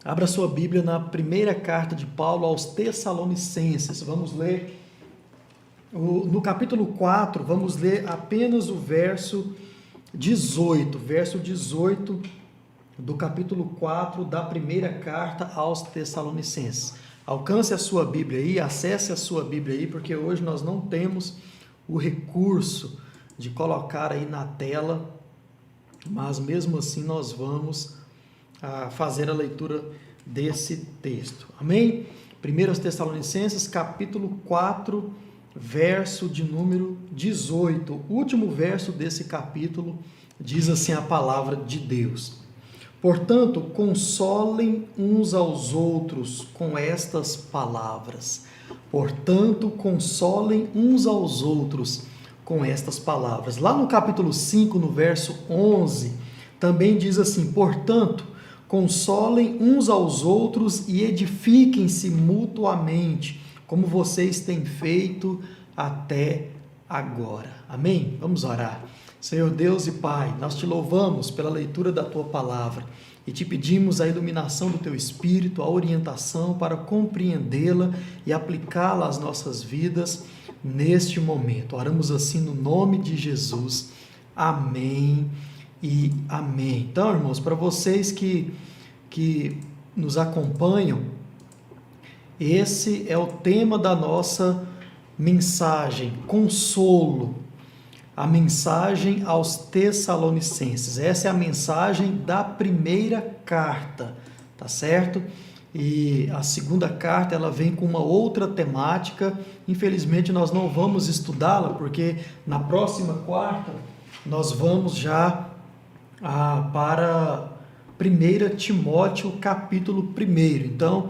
Abra sua Bíblia na primeira carta de Paulo aos Tessalonicenses. Vamos ler no capítulo 4, vamos ler apenas o verso 18. Verso 18 do capítulo 4 da primeira carta aos Tessalonicenses. Alcance a sua Bíblia aí, acesse a sua Bíblia aí, porque hoje nós não temos o recurso de colocar aí na tela, mas mesmo assim nós vamos fazer a leitura desse texto. Amém? 1 Tessalonicenses, capítulo 4, verso de número 18. O último verso desse capítulo diz assim a palavra de Deus. Portanto, consolem uns aos outros com estas palavras. Portanto, consolem uns aos outros com estas palavras. Lá no capítulo 5, no verso 11, também diz assim: portanto, consolem uns aos outros e edifiquem-se mutuamente, como vocês têm feito até agora. Amém? Vamos orar. Senhor Deus e Pai, nós te louvamos pela leitura da Tua Palavra e te pedimos a iluminação do Teu Espírito, a orientação para compreendê-la e aplicá-la às nossas vidas neste momento. Oramos assim no nome de Jesus. Amém e amém. Então, irmãos, para vocês que nos acompanham, esse é o tema da nossa mensagem, consolo, a mensagem aos Tessalonicenses. Essa é a mensagem da primeira carta, tá certo? E a segunda carta, ela vem com uma outra temática. Infelizmente, nós não vamos estudá-la, porque na próxima quarta nós vamos já para 1 Timóteo, capítulo 1. Então,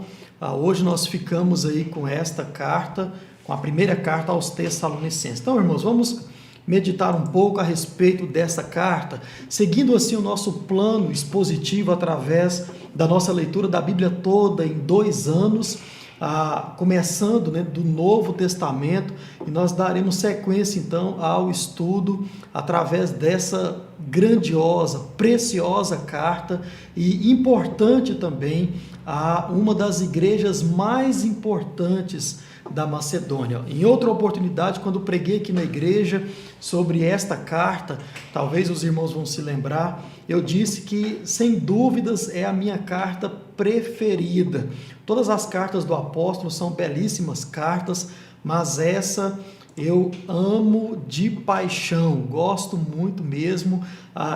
hoje nós ficamos aí com esta carta, com a primeira carta aos Tessalonicenses. Então, irmãos, vamos meditar um pouco a respeito dessa carta, seguindo assim o nosso plano expositivo através da nossa leitura da Bíblia toda em 2 anos, começando do Novo Testamento, e nós daremos sequência então ao estudo através dessa grandiosa, preciosa carta, e importante também a uma das igrejas mais importantes da Macedônia. Em outra oportunidade, quando preguei aqui na igreja sobre esta carta, talvez os irmãos vão se lembrar, eu disse que, sem dúvidas, é a minha carta preferida. Todas as cartas do apóstolo são belíssimas cartas, mas essa eu amo de paixão, gosto muito mesmo,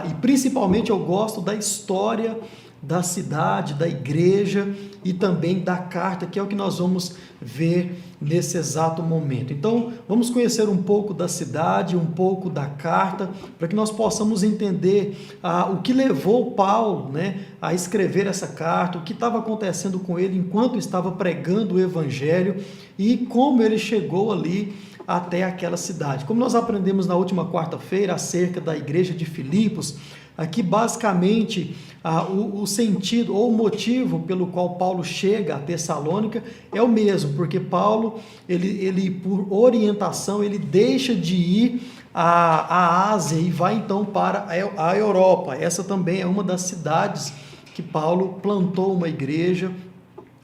e principalmente eu gosto da história da cidade, da igreja e também da carta, que é o que nós vamos ver nesse exato momento. Então, vamos conhecer um pouco da cidade, um pouco da carta, para que nós possamos entender o que levou Paulo, a escrever essa carta, o que estava acontecendo com ele enquanto estava pregando o evangelho e como ele chegou ali até aquela cidade. Como nós aprendemos na última quarta-feira acerca da igreja de Filipos, aqui basicamente o sentido ou o motivo pelo qual Paulo chega a Tessalônica é o mesmo, porque Paulo, ele por orientação, ele deixa de ir à Ásia e vai então para a Europa. Essa também é uma das cidades que Paulo plantou uma igreja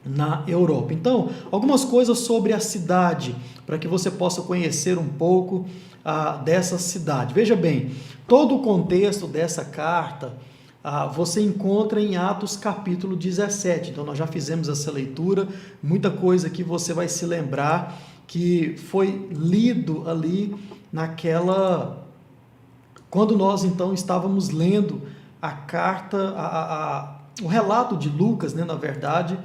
na Europa. Então, algumas coisas sobre a cidade, para que você possa conhecer um pouco dessa cidade. Veja bem, todo o contexto dessa carta você encontra em Atos capítulo 17. Então, nós já fizemos essa leitura, muita coisa que você vai se lembrar que foi lido ali quando nós então estávamos lendo a carta, o relato de Lucas, na verdade,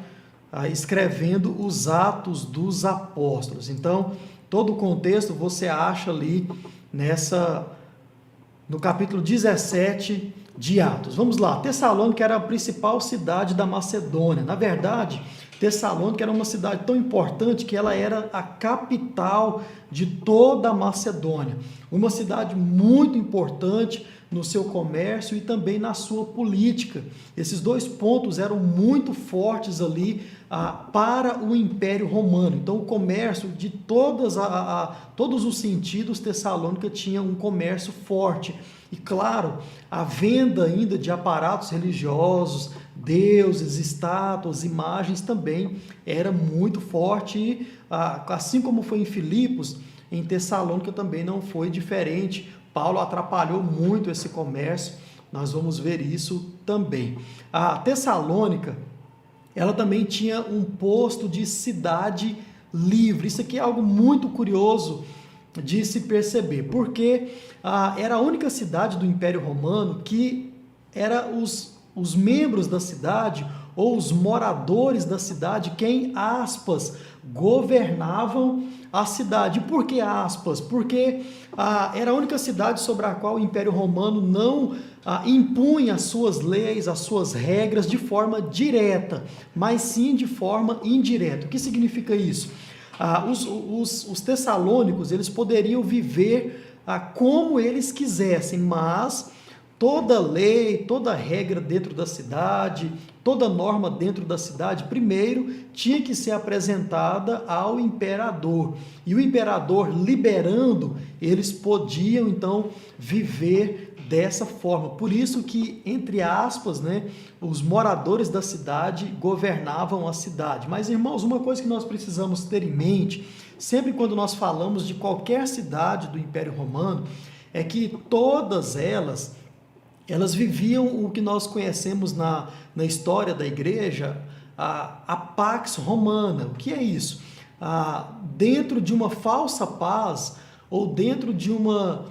escrevendo os Atos dos Apóstolos. Então, todo o contexto você acha ali no capítulo 17 de Atos. Vamos lá, Tessalônica era a principal cidade da Macedônia. Na verdade, Tessalônica era uma cidade tão importante que ela era a capital de toda a Macedônia. Uma cidade muito importante no seu comércio e também na sua política. Esses 2 pontos eram muito fortes ali para o Império Romano. Então, o comércio de todos os sentidos, Tessalônica tinha um comércio forte. E claro, a venda ainda de aparatos religiosos, deuses, estátuas, imagens também era muito forte e assim como foi em Filipos, em Tessalônica também não foi diferente. Paulo atrapalhou muito esse comércio, nós vamos ver isso também. A Tessalônica, ela também tinha um posto de cidade livre. Isso aqui é algo muito curioso de se perceber, porque era a única cidade do Império Romano que era os membros da cidade ou os moradores da cidade quem, aspas, governavam a cidade. Por que aspas? Porque era a única cidade sobre a qual o Império Romano não impunha as suas leis, as suas regras de forma direta, mas sim de forma indireta. O que significa isso? Os tessalônicos, eles poderiam viver como eles quisessem, mas toda lei, toda regra dentro da cidade, toda norma dentro da cidade, primeiro tinha que ser apresentada ao imperador. E o imperador liberando, eles podiam então viver dessa forma. Por isso que, entre aspas, né, os moradores da cidade governavam a cidade. Mas, irmãos, uma coisa que nós precisamos ter em mente, sempre quando nós falamos de qualquer cidade do Império Romano, é que todas elas viviam o que nós conhecemos na história da igreja, a Pax Romana. O que é isso? Dentro de uma falsa paz, ou dentro de um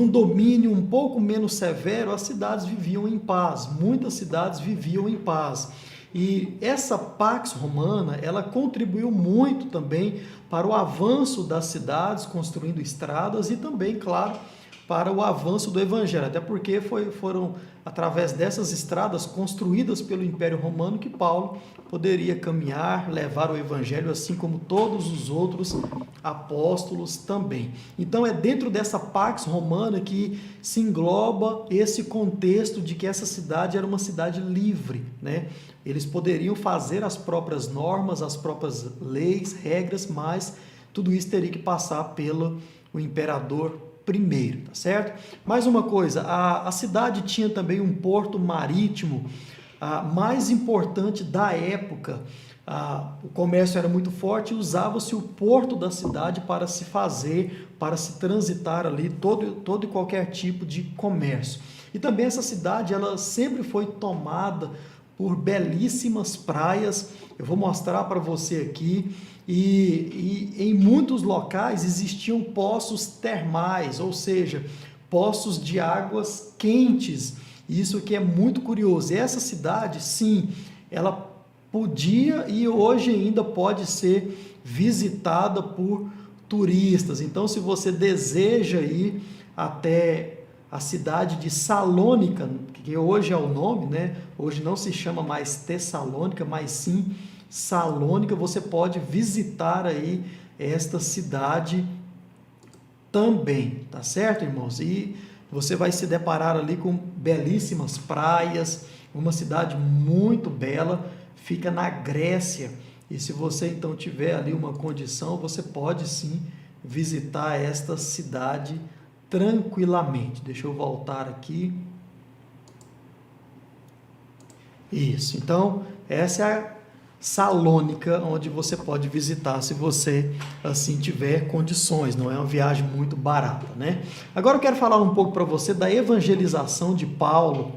domínio um pouco menos severo, as cidades viviam em paz, muitas cidades viviam em paz. E essa Pax Romana, ela contribuiu muito também para o avanço das cidades, construindo estradas e também, claro, para o avanço do Evangelho, até porque foram através dessas estradas construídas pelo Império Romano que Paulo poderia caminhar, levar o Evangelho, assim como todos os outros apóstolos também. Então é dentro dessa Pax Romana que se engloba esse contexto de que essa cidade era uma cidade livre, né? Eles poderiam fazer as próprias normas, as próprias leis, regras, mas tudo isso teria que passar pelo imperador primeiro, tá certo? Mais uma coisa, a cidade tinha também um porto marítimo mais importante da época. O comércio era muito forte e usava-se o porto da cidade para se transitar ali todo e qualquer tipo de comércio. E também essa cidade, ela sempre foi tomada por belíssimas praias. Eu vou mostrar para você aqui. E em muitos locais existiam poços termais, ou seja, poços de águas quentes. Isso que é muito curioso. E essa cidade, sim, ela podia e hoje ainda pode ser visitada por turistas. Então, se você deseja ir até a cidade de Salônica, que hoje é o nome, né? Hoje não se chama mais Tessalônica, mas sim Salônica, você pode visitar aí esta cidade também, tá certo, irmãos? E você vai se deparar ali com belíssimas praias, uma cidade muito bela, fica na Grécia. E se você então tiver ali uma condição, você pode sim visitar esta cidade tranquilamente. Deixa eu voltar aqui. Isso, então essa é a Salônica, onde você pode visitar se você assim tiver condições, não é uma viagem muito barata, né? Agora eu quero falar um pouco para você da evangelização de Paulo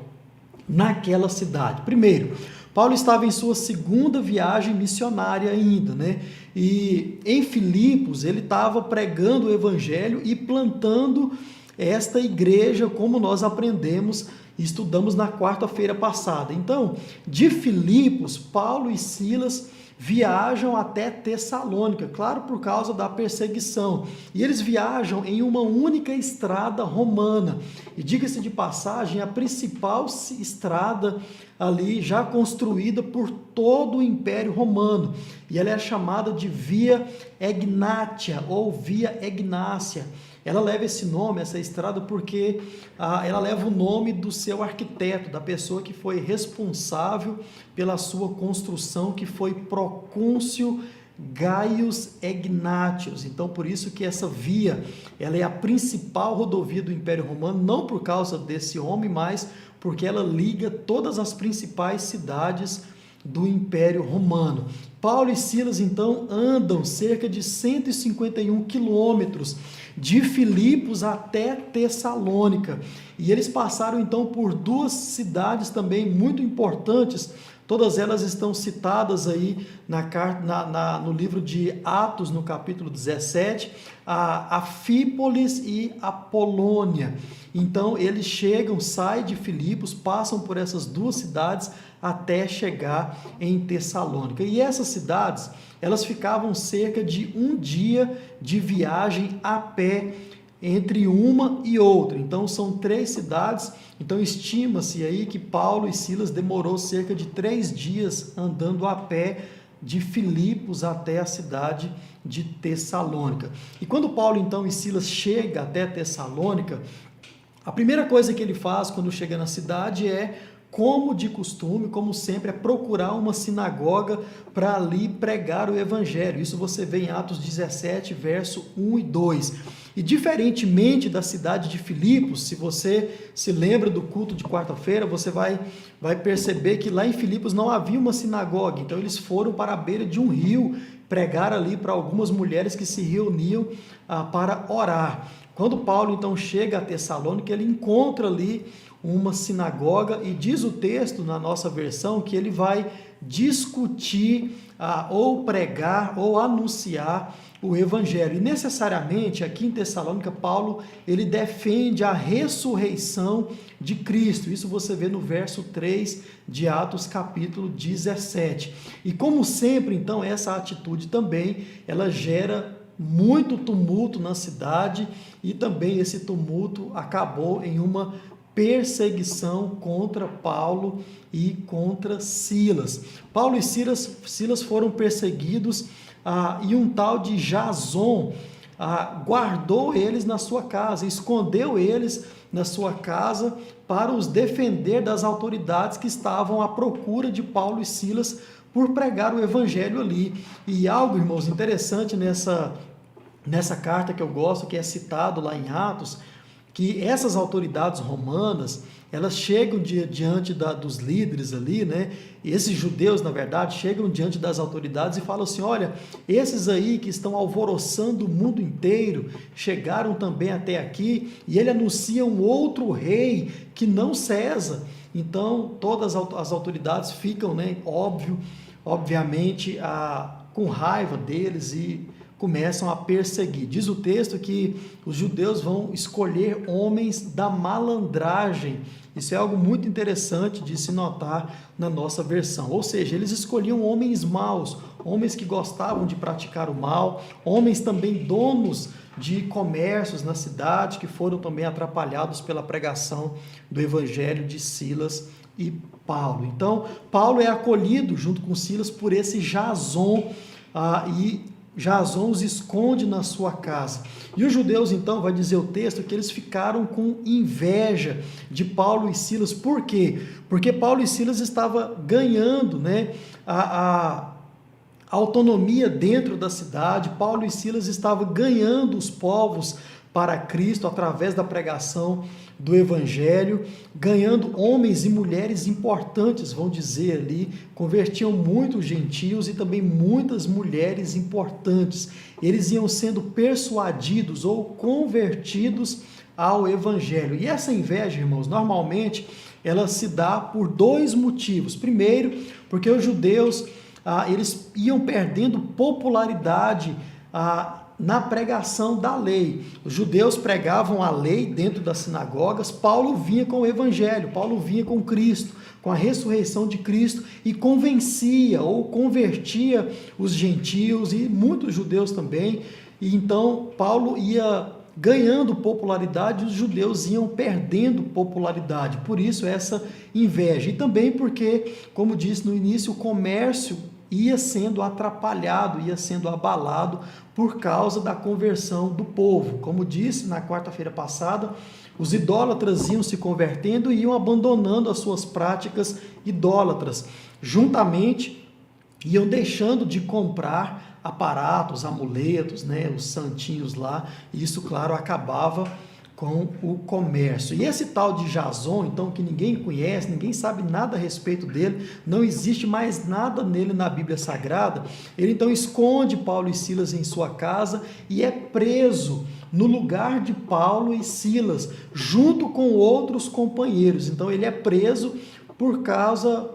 naquela cidade. Primeiro, Paulo estava em sua segunda viagem missionária ainda, né? E em Filipos ele estava pregando o evangelho e plantando esta igreja, como nós aprendemos e estudamos na quarta-feira passada. Então, de Filipos, Paulo e Silas viajam até Tessalônica, claro, por causa da perseguição. E eles viajam em uma única estrada romana. E diga-se de passagem, a principal estrada ali já construída por todo o Império Romano. E ela é chamada de Via Egnatia ou Via Egnácia. Ela leva esse nome, essa estrada, porque ela leva o nome do seu arquiteto, da pessoa que foi responsável pela sua construção, que foi Procúncio Gaius Egnatius. Então, por isso que essa via, ela é a principal rodovia do Império Romano, não por causa desse homem, mas porque ela liga todas as principais cidades do Império Romano. Paulo e Silas, então, andam cerca de 151 quilômetros de Filipos até Tessalônica. E eles passaram, então, por duas cidades também muito importantes. Todas elas estão citadas aí no livro de Atos, no capítulo 17, a Afípolis e a Polônia. Então, eles chegam, saem de Filipos, passam por essas duas cidades até chegar em Tessalônica. E essas cidades, elas ficavam cerca de um dia de viagem a pé entre uma e outra. Então, são 3 cidades. Então, estima-se aí que Paulo e Silas demorou cerca de 3 dias andando a pé de Filipos até a cidade de Tessalônica. E quando Paulo, então, e Silas chegam até Tessalônica, a primeira coisa que ele faz quando chega na cidade é, como de costume, como sempre, é procurar uma sinagoga para ali pregar o evangelho. Isso você vê em Atos 17, verso 1 e 2. E diferentemente da cidade de Filipos, se você se lembra do culto de quarta-feira, você vai perceber que lá em Filipos não havia uma sinagoga. Então eles foram para a beira de um rio, pregar ali para algumas mulheres que se reuniam para orar. Quando Paulo então chega a Tessalônica, ele encontra ali uma sinagoga e diz o texto na nossa versão que ele vai discutir ou pregar ou anunciar o evangelho. E necessariamente aqui em Tessalônica, Paulo ele defende a ressurreição de Cristo. Isso você vê no verso 3 de Atos capítulo 17. E como sempre, então, essa atitude também, ela gera muito tumulto na cidade, e também esse tumulto acabou em uma perseguição contra Paulo e contra Silas. Paulo e Silas foram perseguidos e um tal de Jason guardou eles na sua casa, escondeu eles na sua casa para os defender das autoridades que estavam à procura de Paulo e Silas por pregar o evangelho ali. E algo, irmãos, interessante nessa carta que eu gosto, que é citado lá em Atos, que essas autoridades romanas, elas chegam diante dos líderes ali, né? E esses judeus, na verdade, chegam diante das autoridades e falam assim: olha, esses aí que estão alvoroçando o mundo inteiro, chegaram também até aqui, e ele anuncia um outro rei que não César. Então, todas as autoridades ficam, né, obviamente, com raiva deles e começam a perseguir. Diz o texto que os judeus vão escolher homens da malandragem. Isso é algo muito interessante de se notar na nossa versão. Ou seja, eles escolhiam homens maus, homens que gostavam de praticar o mal, homens também donos de comércios na cidade, que foram também atrapalhados pela pregação do evangelho de Silas e Paulo. Então, Paulo é acolhido junto com Silas por esse Jason, e Jason os esconde na sua casa. E os judeus, então, vai dizer o texto, que eles ficaram com inveja de Paulo e Silas. Por quê? Porque Paulo e Silas estavam ganhando, né, a autonomia dentro da cidade. Paulo e Silas estavam ganhando os povos para Cristo através da pregação do evangelho, ganhando homens e mulheres importantes, vão dizer ali, convertiam muitos gentios e também muitas mulheres importantes. Eles iam sendo persuadidos ou convertidos ao evangelho. E essa inveja, irmãos, normalmente ela se dá por 2 motivos. Primeiro, porque os judeus eles iam perdendo popularidade na pregação da lei. Os judeus pregavam a lei dentro das sinagogas. Paulo vinha com o evangelho, Paulo vinha com Cristo, com a ressurreição de Cristo, e convencia ou convertia os gentios e muitos judeus também. E então Paulo ia ganhando popularidade, os judeus iam perdendo popularidade. Por isso essa inveja. E também porque, como disse no início, o comércio ia sendo atrapalhado, ia sendo abalado por causa da conversão do povo. Como disse na quarta-feira passada, os idólatras iam se convertendo e iam abandonando as suas práticas idólatras. Juntamente, iam deixando de comprar aparatos, amuletos, né, os santinhos lá, e isso, claro, acabava com o comércio. E esse tal de Jason, então, que ninguém conhece, ninguém sabe nada a respeito dele, não existe mais nada nele na Bíblia Sagrada, ele então esconde Paulo e Silas em sua casa e é preso no lugar de Paulo e Silas, junto com outros companheiros. Então ele é preso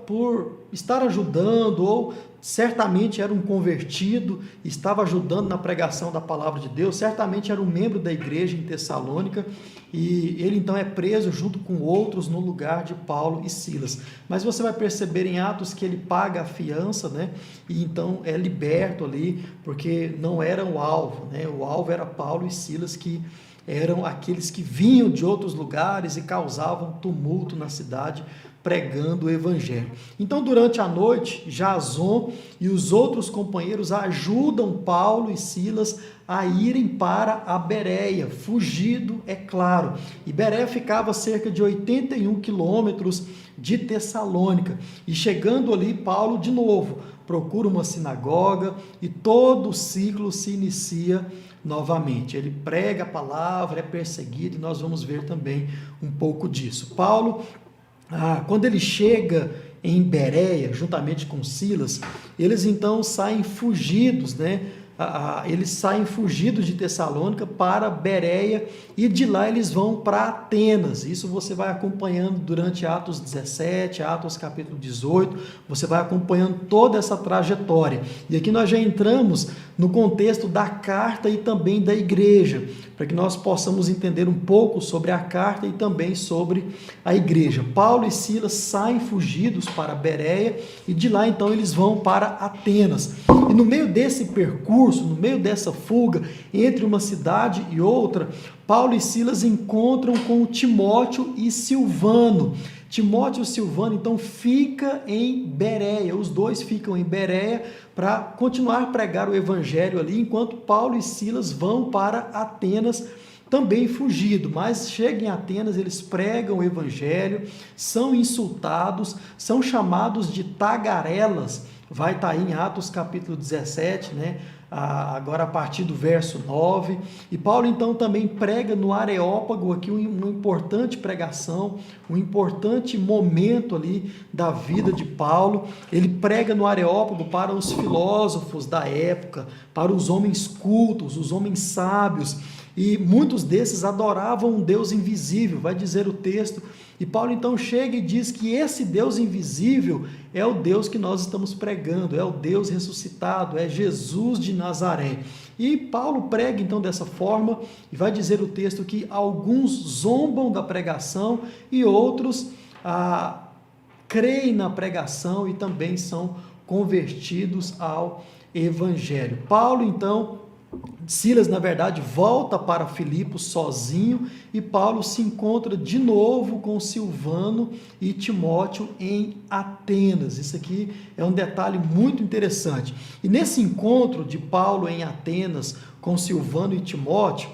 por estar ajudando, ou certamente era um convertido, estava ajudando na pregação da palavra de Deus, certamente era um membro da igreja em Tessalônica, e ele então é preso junto com outros no lugar de Paulo e Silas. Mas você vai perceber em Atos que ele paga a fiança, né? E então é liberto ali, porque não era o alvo, né? O alvo era Paulo e Silas, que eram aqueles que vinham de outros lugares e causavam tumulto na cidade, pregando o evangelho. Então, durante a noite, Jason e os outros companheiros ajudam Paulo e Silas a irem para a Bereia, fugido, é claro. E Bereia ficava a cerca de 81 quilômetros de Tessalônica. E chegando ali, Paulo, de novo, procura uma sinagoga e todo o ciclo se inicia novamente. Ele prega a palavra, é perseguido, e nós vamos ver também um pouco disso. Paulo, quando ele chega em Bereia, juntamente com Silas, eles então saem fugidos, né? Eles saem fugidos de Tessalônica para Bereia, e de lá eles vão para Atenas. Isso você vai acompanhando durante Atos 17, Atos capítulo 18, você vai acompanhando toda essa trajetória. E aqui nós já entramos no contexto da carta e também da igreja, para que nós possamos entender um pouco sobre a carta e também sobre a igreja. Paulo e Silas saem fugidos para Bereia, e de lá então eles vão para Atenas. E no meio desse percurso, no meio dessa fuga, entre uma cidade e outra, Paulo e Silas encontram com Timóteo e Silvano. Timóteo e Silvano, então, fica em Bereia, os dois ficam em Bereia para continuar a pregar o evangelho ali, enquanto Paulo e Silas vão para Atenas, também fugido, mas chegam em Atenas, eles pregam o evangelho, são insultados, são chamados de tagarelas. Vai estar aí em Atos capítulo 17, né? Agora a partir do verso 9, e Paulo então também prega no Areópago, aqui uma importante pregação, um importante momento ali da vida de Paulo. Ele prega no Areópago para os filósofos da época, para os homens cultos, os homens sábios, e muitos desses adoravam um Deus invisível, vai dizer o texto. E Paulo então chega e diz que esse Deus invisível é o Deus que nós estamos pregando, é o Deus ressuscitado, é Jesus de Nazaré. E Paulo prega então dessa forma, e vai dizer o texto que alguns zombam da pregação e outros creem na pregação e também são convertidos ao evangelho. Paulo então, Silas, na verdade, volta para Filipos sozinho, e Paulo se encontra de novo com Silvano e Timóteo em Atenas. Isso aqui é um detalhe muito interessante. E nesse encontro de Paulo em Atenas com Silvano e Timóteo,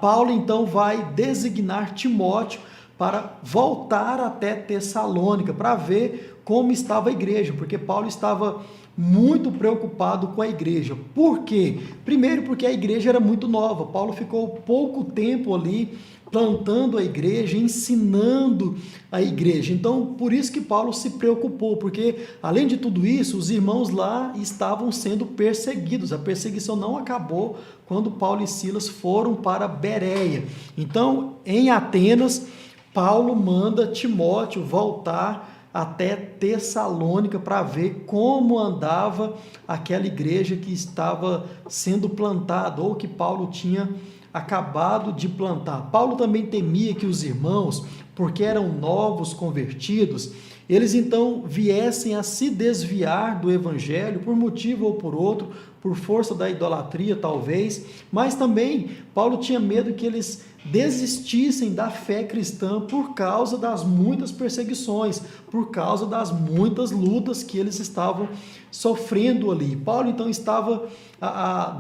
Paulo então vai designar Timóteo para voltar até Tessalônica, para ver como estava a igreja, porque Paulo estava muito preocupado com a igreja. Por quê? Primeiro, porque a igreja era muito nova. Paulo ficou pouco tempo ali plantando a igreja, ensinando a igreja. Então, por isso que Paulo se preocupou, porque, além de tudo isso, os irmãos lá estavam sendo perseguidos. A perseguição não acabou quando Paulo e Silas foram para Bereia. Então, em Atenas, Paulo manda Timóteo voltar até Tessalônica para ver como andava aquela igreja que estava sendo plantada, ou que Paulo tinha acabado de plantar. Paulo também temia que os irmãos, porque eram novos convertidos, eles então viessem a se desviar do evangelho por motivo ou por outro, por força da idolatria talvez, mas também Paulo tinha medo que eles desistissem da fé cristã por causa das muitas perseguições, por causa das muitas lutas que eles estavam sofrendo ali. Paulo então estava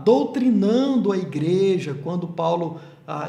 doutrinando a igreja. Quando Paulo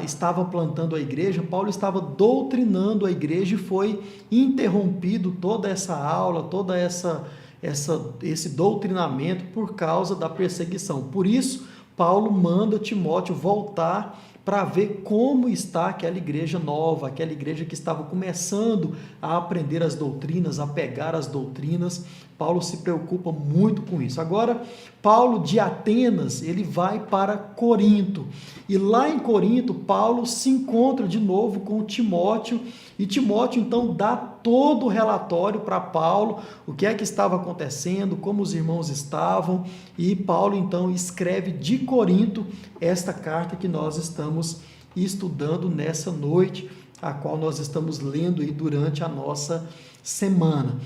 estava plantando a igreja, Paulo estava doutrinando a igreja, e foi interrompido toda essa aula, toda essa esse doutrinamento por causa da perseguição. Por isso, Paulo manda Timóteo voltar para ver como está aquela igreja nova, aquela igreja que estava começando a aprender as doutrinas, a pegar as doutrinas. Paulo se preocupa muito com isso. Agora, Paulo de Atenas, ele vai para Corinto. E lá em Corinto, Paulo se encontra de novo com Timóteo, e Timóteo então dá todo o relatório para Paulo, o que é que estava acontecendo, como os irmãos estavam, e Paulo então escreve de Corinto esta carta que nós estamos estudando nessa noite, a qual nós estamos lendo aí durante a nossa semana.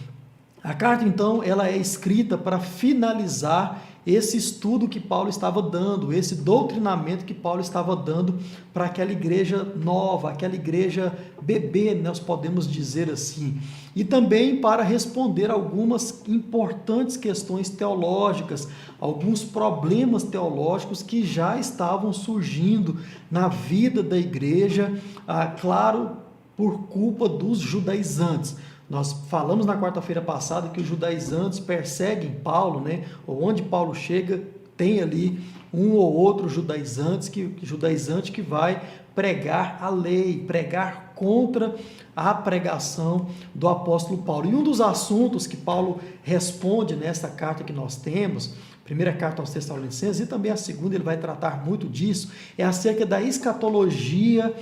A carta, então, ela é escrita para finalizar esse estudo que Paulo estava dando, esse doutrinamento que Paulo estava dando para aquela igreja nova, aquela igreja bebê, nós podemos dizer assim. E também para responder algumas importantes questões teológicas, alguns problemas teológicos que já estavam surgindo na vida da igreja, claro, por culpa dos judaizantes. Nós falamos na quarta-feira passada que os judaizantes perseguem Paulo, né? Onde Paulo chega, tem ali um ou outro judaizante que vai pregar a lei, pregar contra a pregação do apóstolo Paulo. E um dos assuntos que Paulo responde nessa carta que nós temos, primeira carta aos Tessalonicenses, e também a segunda, ele vai tratar muito disso, é acerca da escatologia,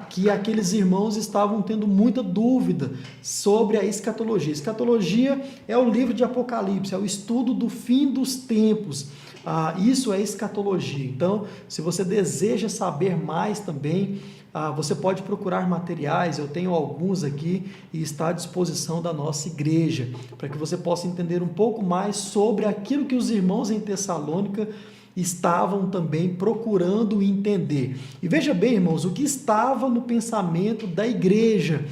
que aqueles irmãos estavam tendo muita dúvida sobre a escatologia. Escatologia é o livro de Apocalipse, é o estudo do fim dos tempos. Isso é escatologia. Então, se você deseja saber mais também, você pode procurar materiais, eu tenho alguns aqui e está à disposição da nossa igreja, para que você possa entender um pouco mais sobre aquilo que os irmãos em Tessalônica estavam também procurando entender. E veja bem, irmãos, o que estava no pensamento da igreja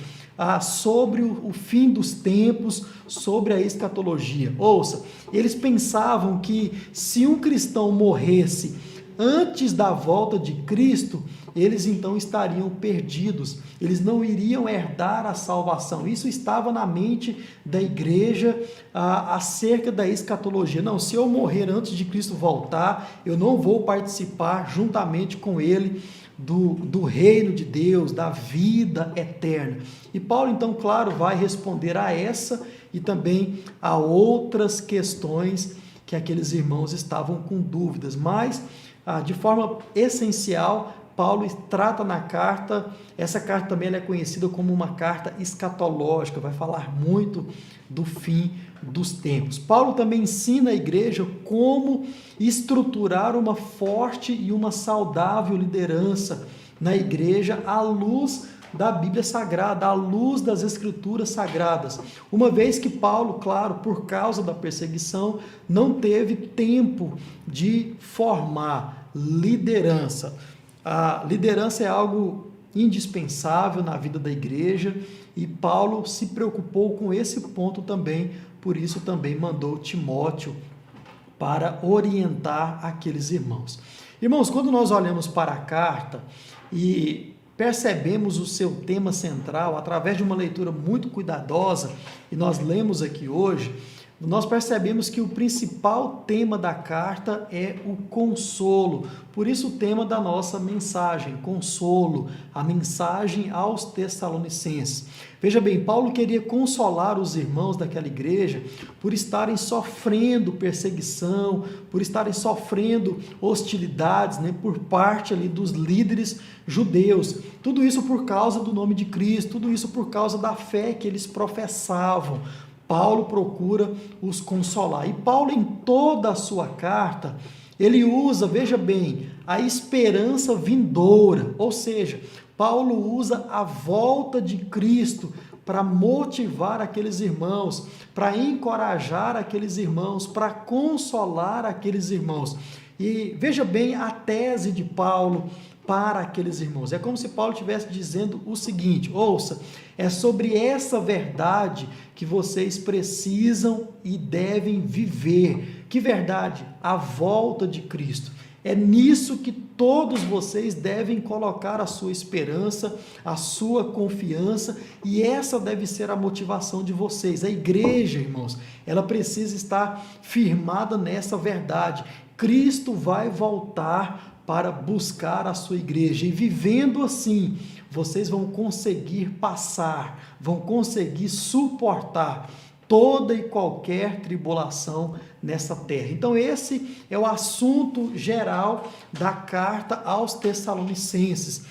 sobre o fim dos tempos, sobre a escatologia. Ouça, eles pensavam que se um cristão morresse antes da volta de Cristo, eles então estariam perdidos, eles não iriam herdar a salvação. Isso estava na mente da igreja acerca da escatologia. Não, se eu morrer antes de Cristo voltar, eu não vou participar juntamente com ele do reino de Deus, da vida eterna. E Paulo então, claro, vai responder a essa e também a outras questões que aqueles irmãos estavam com dúvidas, mas de forma essencial, Paulo trata na carta, essa carta também ela é conhecida como uma carta escatológica, vai falar muito do fim dos tempos. Paulo também ensina a igreja como estruturar uma forte e uma saudável liderança na igreja à luz da Bíblia Sagrada, à luz das Escrituras Sagradas. Uma vez que Paulo, claro, por causa da perseguição, não teve tempo de formar liderança. A liderança é algo indispensável na vida da igreja e Paulo se preocupou com esse ponto também, por isso também mandou Timóteo para orientar aqueles irmãos. Irmãos, quando nós olhamos para a carta e percebemos o seu tema central através de uma leitura muito cuidadosa, e nós lemos aqui hoje, nós percebemos que o principal tema da carta é o consolo. Por isso o tema da nossa mensagem, consolo, a mensagem aos Tessalonicenses. Veja bem, Paulo queria consolar os irmãos daquela igreja por estarem sofrendo perseguição, por estarem sofrendo hostilidades, né, por parte ali dos líderes judeus. Tudo isso por causa do nome de Cristo, tudo isso por causa da fé que eles professavam. Paulo procura os consolar. E Paulo, em toda a sua carta, ele usa, veja bem, a esperança vindoura, ou seja, Paulo usa a volta de Cristo para motivar aqueles irmãos, para encorajar aqueles irmãos, para consolar aqueles irmãos. E veja bem a tese de Paulo para aqueles irmãos. É como se Paulo estivesse dizendo o seguinte: ouça, é sobre essa verdade que vocês precisam e devem viver. Que verdade? A volta de Cristo. É nisso que todos vocês devem colocar a sua esperança, a sua confiança, e essa deve ser a motivação de vocês. A igreja, irmãos, ela precisa estar firmada nessa verdade. Cristo vai voltar para buscar a sua igreja, e vivendo assim, vocês vão conseguir passar, vão conseguir suportar toda e qualquer tribulação nessa terra. Então esse é o assunto geral da carta aos Tessalonicenses.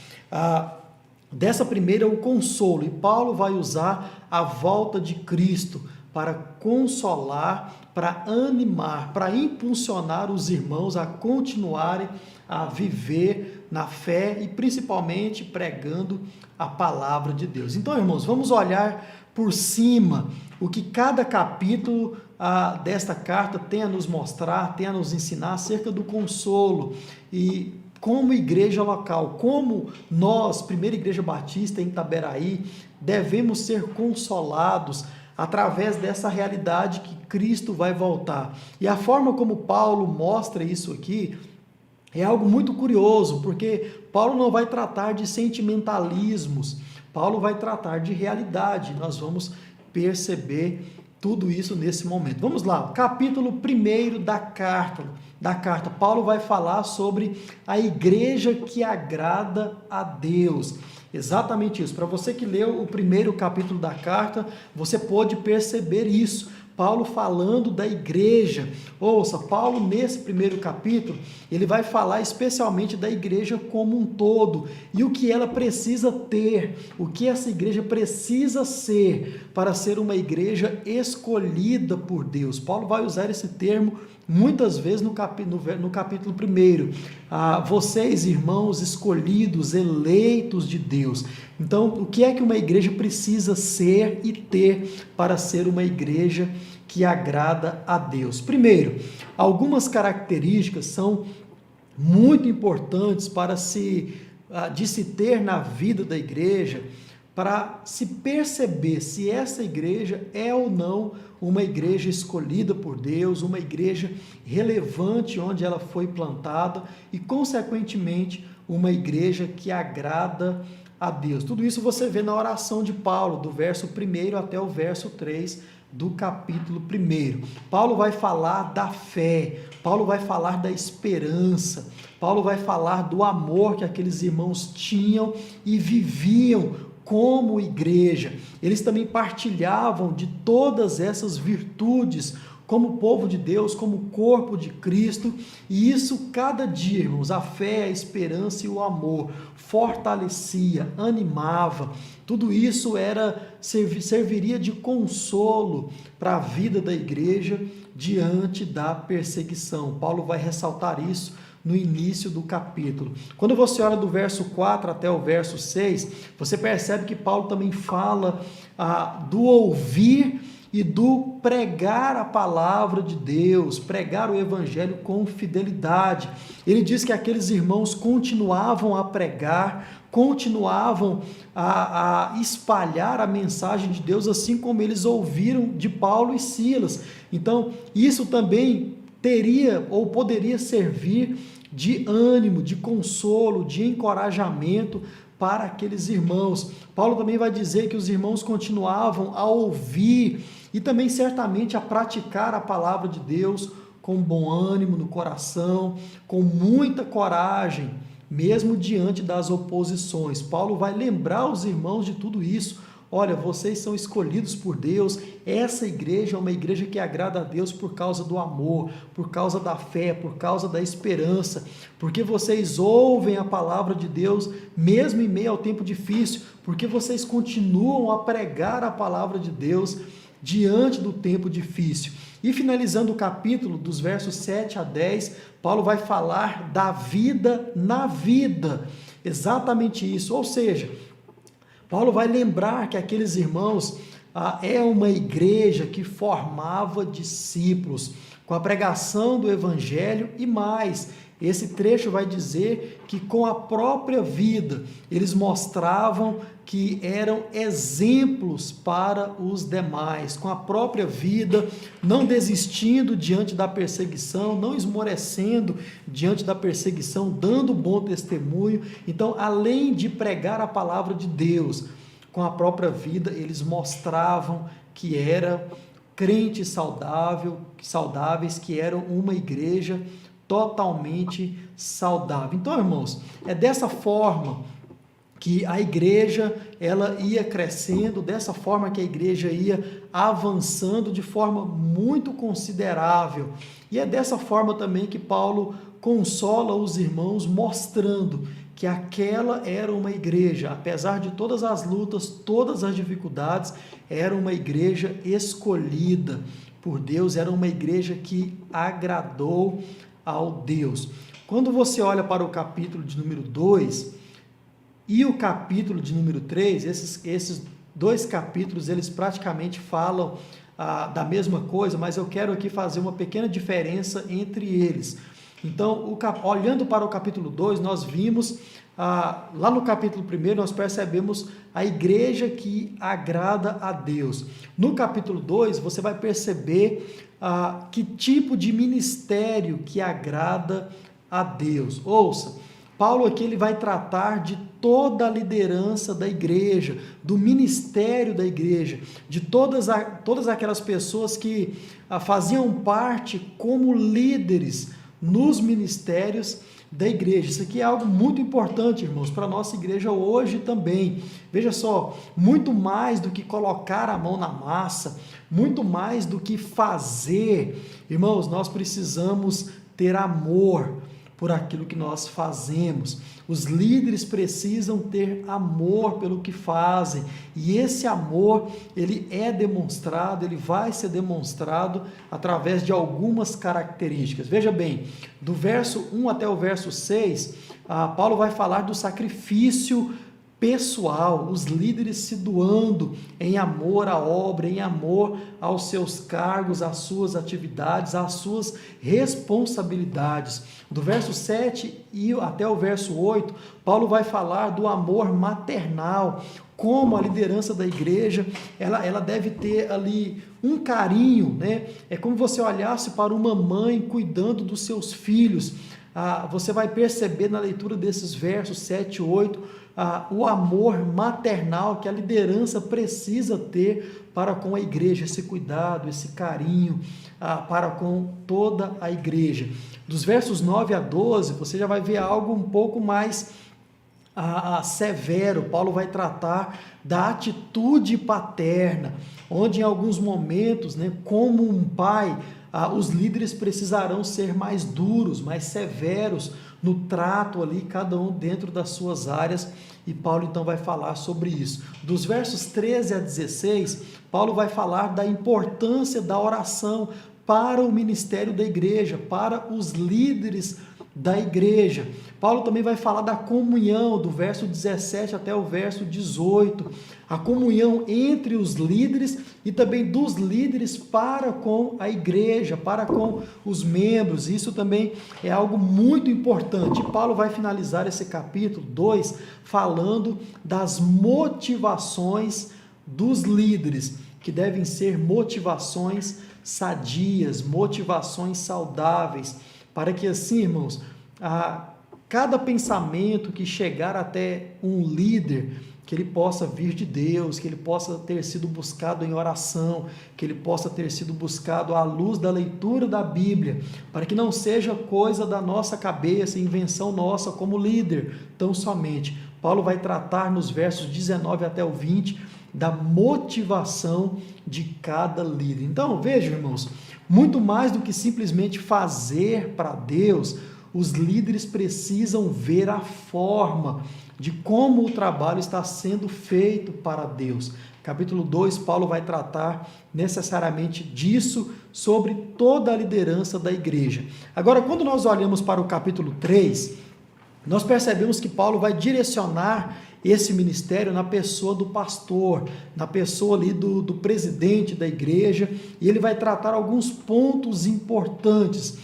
Dessa primeira é o consolo, e Paulo vai usar a volta de Cristo para consolar, para animar, para impulsionar os irmãos a continuarem a viver na fé e principalmente pregando a palavra de Deus. Então, irmãos, vamos olhar por cima o que cada capítulo desta carta tem a nos mostrar, tem a nos ensinar acerca do consolo e como igreja local, como nós, Primeira Igreja Batista em Itaberaí, devemos ser consolados através dessa realidade que Cristo vai voltar. E a forma como Paulo mostra isso aqui é algo muito curioso, porque Paulo não vai tratar de sentimentalismos, Paulo vai tratar de realidade. Nós vamos perceber tudo isso nesse momento. Vamos lá, capítulo 1 da carta. Paulo vai falar sobre a igreja que agrada a Deus. Exatamente isso. Para você que leu o primeiro capítulo da carta, você pode perceber isso. Paulo falando da igreja. Ouça, Paulo nesse primeiro capítulo, ele vai falar especialmente da igreja como um todo e o que ela precisa ter, o que essa igreja precisa ser para ser uma igreja escolhida por Deus. Paulo vai usar esse termo muitas vezes no capítulo 1. Vocês, irmãos escolhidos, eleitos de Deus. Então, o que é que uma igreja precisa ser e ter para ser uma igreja que agrada a Deus? Primeiro, algumas características são muito importantes de se ter na vida da igreja, para se perceber se essa igreja é ou não uma igreja escolhida por Deus, uma igreja relevante onde ela foi plantada e, consequentemente, uma igreja que agrada a Deus. Tudo isso você vê na oração de Paulo, do verso 1 até o verso 3 do capítulo 1. Paulo vai falar da fé, Paulo vai falar da esperança, Paulo vai falar do amor que aqueles irmãos tinham e viviam como igreja. Eles também partilhavam de todas essas virtudes como povo de Deus, como corpo de Cristo, e isso cada dia, irmãos, a fé, a esperança e o amor fortalecia, animava, tudo isso serviria de consolo para a vida da igreja diante da perseguição. Paulo vai ressaltar isso no início do capítulo. Quando você olha do verso 4 até o verso 6, você percebe que Paulo também fala do ouvir e do pregar a palavra de Deus, pregar o evangelho com fidelidade. Ele diz que aqueles irmãos continuavam a pregar, continuavam a espalhar a mensagem de Deus, assim como eles ouviram de Paulo e Silas. Então, isso também teria ou poderia servir de ânimo, de consolo, de encorajamento para aqueles irmãos. Paulo também vai dizer que os irmãos continuavam a ouvir e também certamente a praticar a palavra de Deus com bom ânimo no coração, com muita coragem, mesmo diante das oposições. Paulo vai lembrar os irmãos de tudo isso. Olha, vocês são escolhidos por Deus, essa igreja é uma igreja que agrada a Deus por causa do amor, por causa da fé, por causa da esperança, porque vocês ouvem a palavra de Deus mesmo em meio ao tempo difícil, porque vocês continuam a pregar a palavra de Deus diante do tempo difícil. E finalizando o capítulo, dos versos 7 a 10, Paulo vai falar da vida na vida, exatamente isso, ou seja, Paulo vai lembrar que aqueles irmãos é uma igreja que formava discípulos com a pregação do evangelho e mais, Esse trecho vai dizer que com a própria vida eles mostravam que eram exemplos para os demais, com a própria vida, não desistindo diante da perseguição, não esmorecendo diante da perseguição, dando bom testemunho. Então, além de pregar a palavra de Deus, com a própria vida, eles mostravam que eram crentes saudáveis, que eram uma igreja totalmente saudável. Então, irmãos, é dessa forma que a igreja ela ia crescendo, dessa forma que a igreja ia avançando de forma muito considerável. E é dessa forma também que Paulo consola os irmãos, mostrando que aquela era uma igreja, apesar de todas as lutas, todas as dificuldades, era uma igreja escolhida por Deus, era uma igreja que agradou ao Deus. Quando você olha para o capítulo de número 2 e o capítulo de número 3, esses dois capítulos, eles praticamente falam da mesma coisa, mas eu quero aqui fazer uma pequena diferença entre eles. Então, olhando para o capítulo 2, nós vimos, lá no capítulo 1, nós percebemos a igreja que agrada a Deus. No capítulo 2, você vai perceber que tipo de ministério que agrada a Deus. Ouça, Paulo aqui ele vai tratar de toda a liderança da igreja, do ministério da igreja, de todas aquelas pessoas que faziam parte como líderes nos ministérios da igreja. Isso aqui é algo muito importante, irmãos, para a nossa igreja hoje também. Veja só, muito mais do que colocar a mão na massa, muito mais do que fazer, irmãos, nós precisamos ter amor por aquilo que nós fazemos. Os líderes precisam ter amor pelo que fazem, e esse amor, ele é demonstrado, ele vai ser demonstrado através de algumas características. Veja bem, do verso 1 até o verso 6, Paulo vai falar do sacrifício pessoal, os líderes se doando em amor à obra, em amor aos seus cargos, às suas atividades, às suas responsabilidades. Do verso 7 e até o verso 8, Paulo vai falar do amor maternal, como a liderança da igreja, ela deve ter ali um carinho, né? É como você olhasse para uma mãe cuidando dos seus filhos. Você vai perceber na leitura desses versos 7 e 8, o amor maternal que a liderança precisa ter para com a igreja, esse cuidado, esse carinho para com toda a igreja. Dos versos 9 a 12, você já vai ver algo um pouco mais severo. Paulo vai tratar da atitude paterna, onde em alguns momentos, né, como um pai, os líderes precisarão ser mais duros, mais severos no trato ali, cada um dentro das suas áreas, e Paulo então vai falar sobre isso. Dos versos 13 a 16, Paulo vai falar da importância da oração para o ministério da igreja, para os líderes da igreja. Paulo também vai falar da comunhão, do verso 17 até o verso 18, a comunhão entre os líderes e também dos líderes para com a igreja, para com os membros. Isso também é algo muito importante. Paulo vai finalizar esse capítulo 2 falando das motivações dos líderes, que devem ser motivações sadias, motivações saudáveis, para que assim, irmãos, cada pensamento que chegar até um líder, que ele possa vir de Deus, que ele possa ter sido buscado em oração, que ele possa ter sido buscado à luz da leitura da Bíblia, para que não seja coisa da nossa cabeça, invenção nossa como líder, tão somente. Paulo vai tratar nos versos 19 até o 20 da motivação de cada líder. Então, vejam, irmãos, muito mais do que simplesmente fazer para Deus, os líderes precisam ver a forma de como o trabalho está sendo feito para Deus. Capítulo 2, Paulo vai tratar necessariamente disso, sobre toda a liderança da igreja. Agora, quando nós olhamos para o capítulo 3, nós percebemos que Paulo vai direcionar esse ministério na pessoa do pastor, na pessoa ali do presidente da igreja, e ele vai tratar alguns pontos importantes.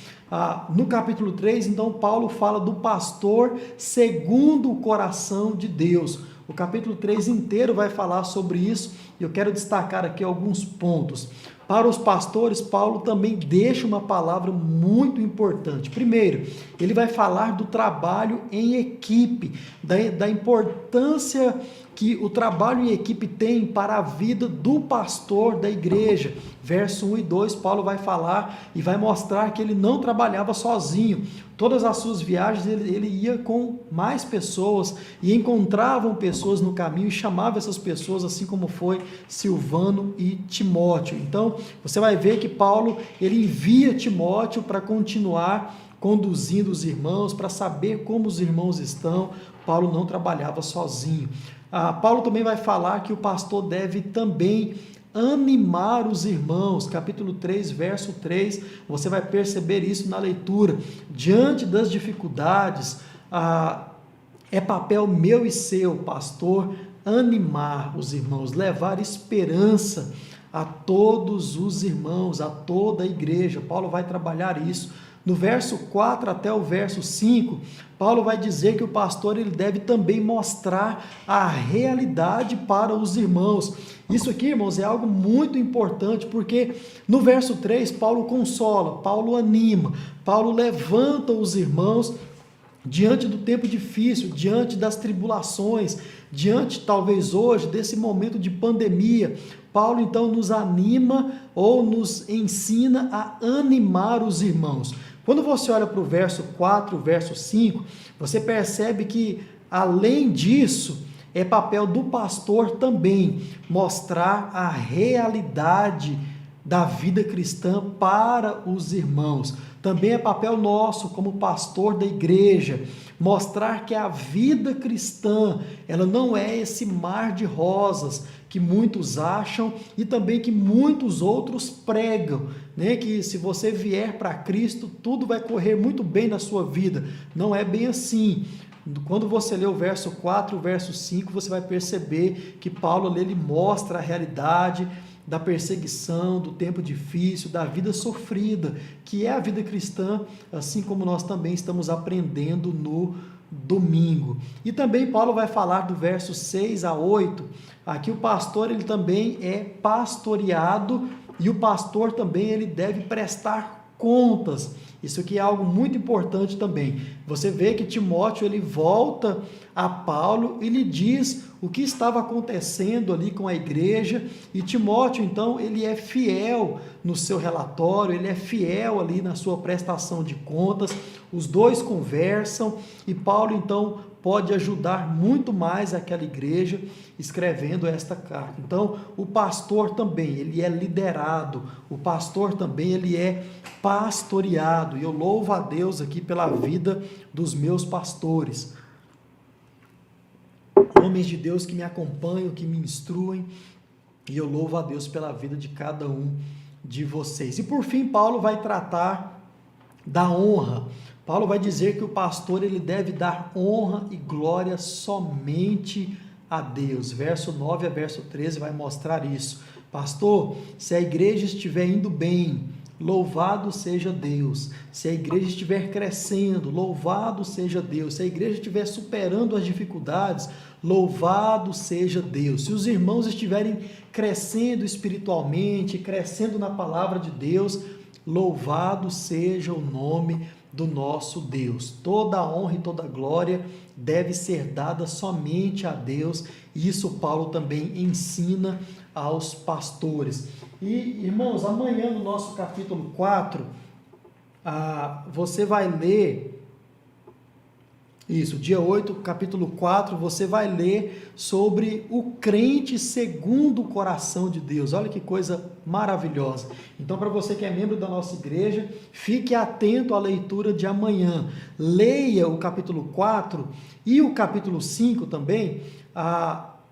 No capítulo 3, então, Paulo fala do pastor segundo o coração de Deus. O capítulo 3 inteiro vai falar sobre isso e eu quero destacar aqui alguns pontos. Para os pastores, Paulo também deixa uma palavra muito importante. Primeiro, ele vai falar do trabalho em equipe, da importância que o trabalho em equipe tem para a vida do pastor da igreja. Verso 1 e 2, Paulo vai falar e vai mostrar que ele não trabalhava sozinho. Todas as suas viagens ele ia com mais pessoas e encontravam pessoas no caminho e chamava essas pessoas, assim como foi Silvano e Timóteo. Então, você vai ver que Paulo ele envia Timóteo para continuar conduzindo os irmãos, para saber como os irmãos estão. Paulo não trabalhava sozinho. Paulo também vai falar que o pastor deve também animar os irmãos, capítulo 3, verso 3, você vai perceber isso na leitura. Diante das dificuldades, é papel meu e seu, pastor, animar os irmãos, levar esperança a todos os irmãos, a toda a igreja. Paulo vai trabalhar isso. No verso 4 até o verso 5, Paulo vai dizer que o pastor ele deve também mostrar a realidade para os irmãos. Isso aqui, irmãos, é algo muito importante, porque no verso 3, Paulo consola, Paulo anima, Paulo levanta os irmãos diante do tempo difícil, diante das tribulações, diante talvez hoje desse momento de pandemia. Paulo então nos anima ou nos ensina a animar os irmãos. Quando você olha para o verso 4, verso 5, você percebe que, além disso, é papel do pastor também mostrar a realidade da vida cristã para os irmãos. Também é papel nosso, como pastor da igreja, mostrar que a vida cristã, ela não é esse mar de rosas que muitos acham e também que muitos outros pregam, né? Que se você vier para Cristo, tudo vai correr muito bem na sua vida. Não é bem assim. Quando você lê o verso 4, o verso 5, você vai perceber que Paulo ali, ele mostra a realidade da perseguição, do tempo difícil, da vida sofrida, que é a vida cristã, assim como nós também estamos aprendendo no domingo. E também Paulo vai falar do verso 6 a 8, aqui o pastor ele também é pastoreado e o pastor também ele deve prestar contas. Isso aqui é algo muito importante também. Você vê que Timóteo ele volta a Paulo e lhe diz o que estava acontecendo ali com a igreja, e Timóteo então ele é fiel no seu relatório, ele é fiel ali na sua prestação de contas, os dois conversam e Paulo então pode ajudar muito mais aquela igreja escrevendo esta carta. Então, o pastor também, ele é liderado, o pastor também, ele é pastoreado, e eu louvo a Deus aqui pela vida dos meus pastores. Homens de Deus que me acompanham, que me instruem, e eu louvo a Deus pela vida de cada um de vocês. E por fim, Paulo vai tratar da honra. Paulo vai dizer que o pastor ele deve dar honra e glória somente a Deus. Verso 9 a verso 13 vai mostrar isso. Pastor, se a igreja estiver indo bem, louvado seja Deus. Se a igreja estiver crescendo, louvado seja Deus. Se a igreja estiver superando as dificuldades, louvado seja Deus. Se os irmãos estiverem crescendo espiritualmente, crescendo na palavra de Deus, louvado seja o nome do nosso Deus. Toda a honra e toda a glória deve ser dada somente a Deus. E isso Paulo também ensina aos pastores. E, irmãos, amanhã no nosso capítulo 4, você vai ler isso, dia 8, capítulo 4, você vai ler sobre o crente segundo o coração de Deus. Olha que coisa maravilhosa. Então, para você que é membro da nossa igreja, fique atento à leitura de amanhã. Leia o capítulo 4 e o capítulo 5 também,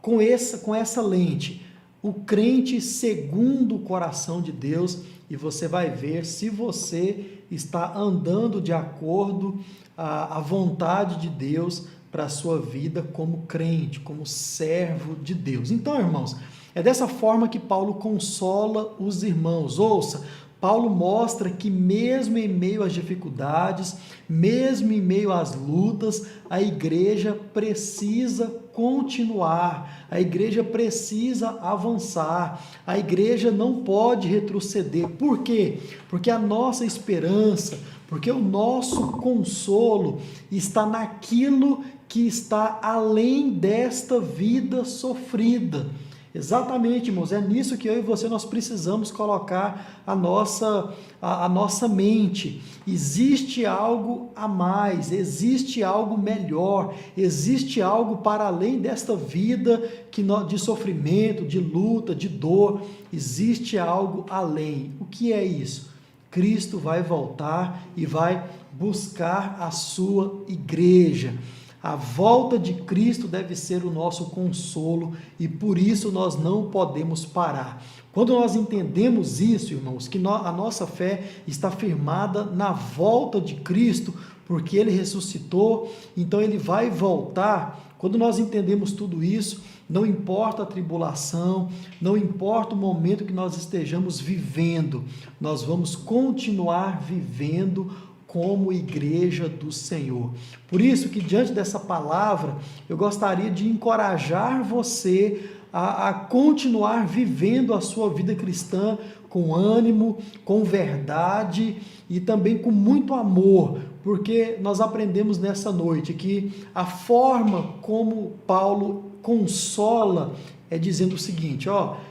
com essa lente. O crente segundo o coração de Deus, e você vai ver se você está andando de acordo à vontade de Deus para a sua vida como crente, como servo de Deus. Então, irmãos, é dessa forma que Paulo consola os irmãos. Ouça, Paulo mostra que mesmo em meio às dificuldades, mesmo em meio às lutas, a igreja precisa continuar, a igreja precisa avançar, a igreja não pode retroceder. Por quê? Porque a nossa esperança, porque o nosso consolo está naquilo que está além desta vida sofrida. Exatamente, irmãos, é nisso que eu e você nós precisamos colocar a nossa mente. Existe algo a mais, existe algo melhor, existe algo para além desta vida de sofrimento, de luta, de dor, existe algo além. O que é isso? Cristo vai voltar e vai buscar a sua igreja. A volta de Cristo deve ser o nosso consolo e por isso nós não podemos parar. Quando nós entendemos isso, irmãos, que a nossa fé está firmada na volta de Cristo, porque Ele ressuscitou, então Ele vai voltar. Quando nós entendemos tudo isso, não importa a tribulação, não importa o momento que nós estejamos vivendo, nós vamos continuar vivendo como igreja do Senhor. Por isso que diante dessa palavra, eu gostaria de encorajar você a continuar vivendo a sua vida cristã com ânimo, com verdade e também com muito amor, porque nós aprendemos nessa noite que a forma como Paulo consola é dizendo o seguinte,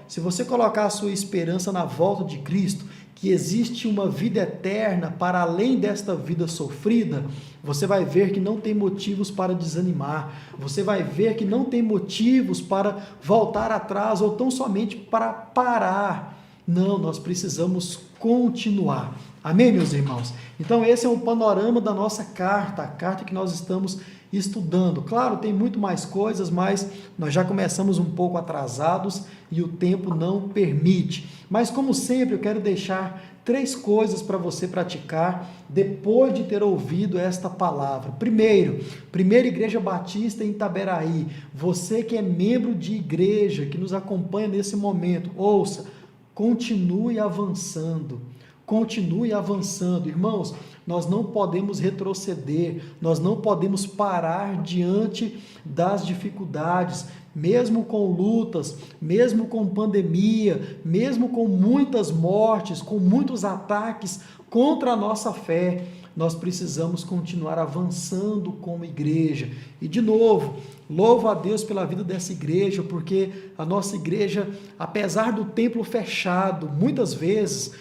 se você colocar a sua esperança na volta de Cristo, que existe uma vida eterna para além desta vida sofrida, você vai ver que não tem motivos para desanimar, você vai ver que não tem motivos para voltar atrás ou tão somente para parar. Não, nós precisamos continuar. Amém, meus irmãos? Então esse é o panorama da nossa carta, a carta que nós estamos estudando. Claro, tem muito mais coisas, mas nós já começamos um pouco atrasados e o tempo não permite. Mas como sempre, eu quero deixar 3 coisas para você praticar depois de ter ouvido esta palavra. Primeiro, Primeira Igreja Batista em Itaberaí. Você que é membro de igreja, que nos acompanha nesse momento, ouça, continue avançando. Continue avançando. Irmãos, nós não podemos retroceder, nós não podemos parar diante das dificuldades, mesmo com lutas, mesmo com pandemia, mesmo com muitas mortes, com muitos ataques contra a nossa fé, nós precisamos continuar avançando como igreja. E de novo, louvo a Deus pela vida dessa igreja, porque a nossa igreja, apesar do templo fechado, muitas vezes,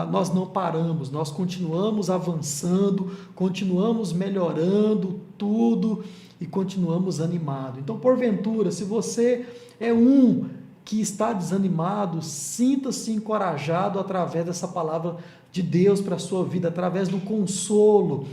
nós não paramos, nós continuamos avançando, continuamos melhorando tudo e continuamos animados. Então, porventura, se você é que está desanimado, sinta-se encorajado através dessa palavra de Deus para a sua vida, através do consolo,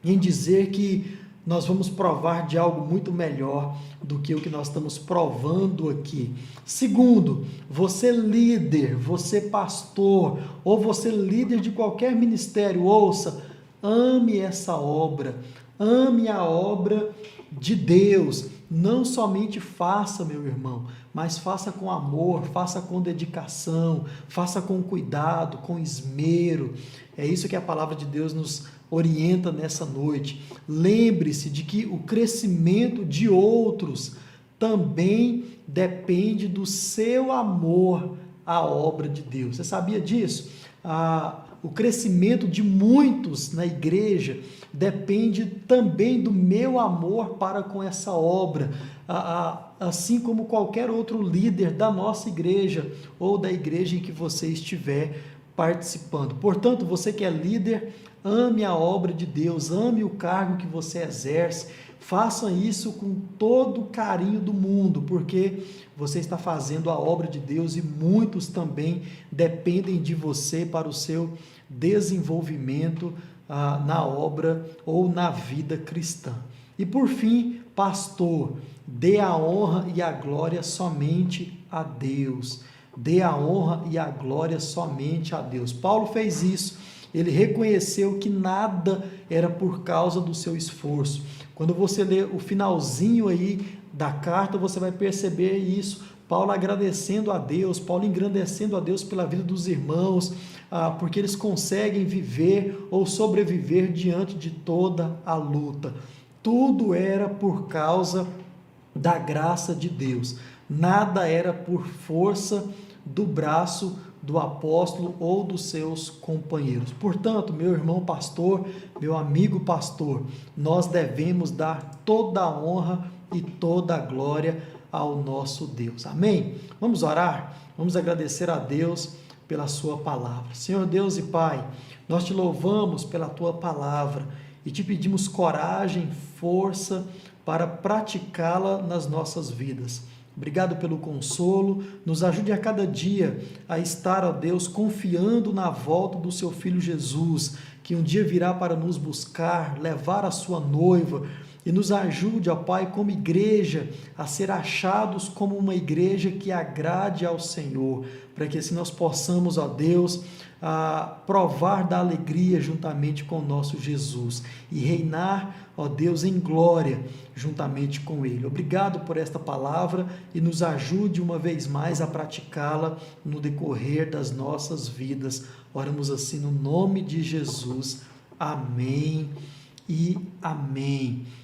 em dizer que nós vamos provar de algo muito melhor do que o que nós estamos provando aqui. Segundo, você líder, você pastor, ou você líder de qualquer ministério, ouça, ame essa obra, ame a obra de Deus. Não somente faça, meu irmão, mas faça com amor, faça com dedicação, faça com cuidado, com esmero. É isso que a palavra de Deus nos orienta nessa noite. Lembre-se de que o crescimento de outros também depende do seu amor à obra de Deus. Você sabia disso? O crescimento de muitos na igreja depende também do meu amor para com essa obra, assim como qualquer outro líder da nossa igreja ou da igreja em que você estiver participando. Portanto, você que é líder, ame a obra de Deus, ame o cargo que você exerce, faça isso com todo o carinho do mundo, porque você está fazendo a obra de Deus e muitos também dependem de você para o seu desenvolvimento na obra ou na vida cristã. E por fim, pastor, dê a honra e a glória somente a Deus. Dê a honra e a glória somente a Deus. Paulo fez isso. Ele reconheceu que nada era por causa do seu esforço, Quando você lê o finalzinho aí da carta, você vai perceber isso. Paulo agradecendo a Deus, Paulo engrandecendo a Deus pela vida dos irmãos, porque eles conseguem viver ou sobreviver diante de toda a luta. Tudo era por causa da graça de Deus. Nada era por força do braço do apóstolo ou dos seus companheiros. Portanto, meu irmão pastor, meu amigo pastor, nós devemos dar toda a honra e toda a glória ao nosso Deus. Amém? Vamos orar? Vamos agradecer a Deus pela sua palavra. Senhor Deus e Pai, nós te louvamos pela tua palavra e te pedimos coragem, força para praticá-la nas nossas vidas. Obrigado pelo consolo, nos ajude a cada dia a estar, ó Deus, confiando na volta do seu Filho Jesus, que um dia virá para nos buscar, levar a sua noiva, e nos ajude, ó Pai, como igreja, a ser achados como uma igreja que agrade ao Senhor, para que assim nós possamos, ó Deus, provar da alegria juntamente com o nosso Jesus e reinar, ó Deus, em glória juntamente com Ele. Obrigado por esta palavra e nos ajude uma vez mais a praticá-la no decorrer das nossas vidas. Oramos assim no nome de Jesus. Amém e amém.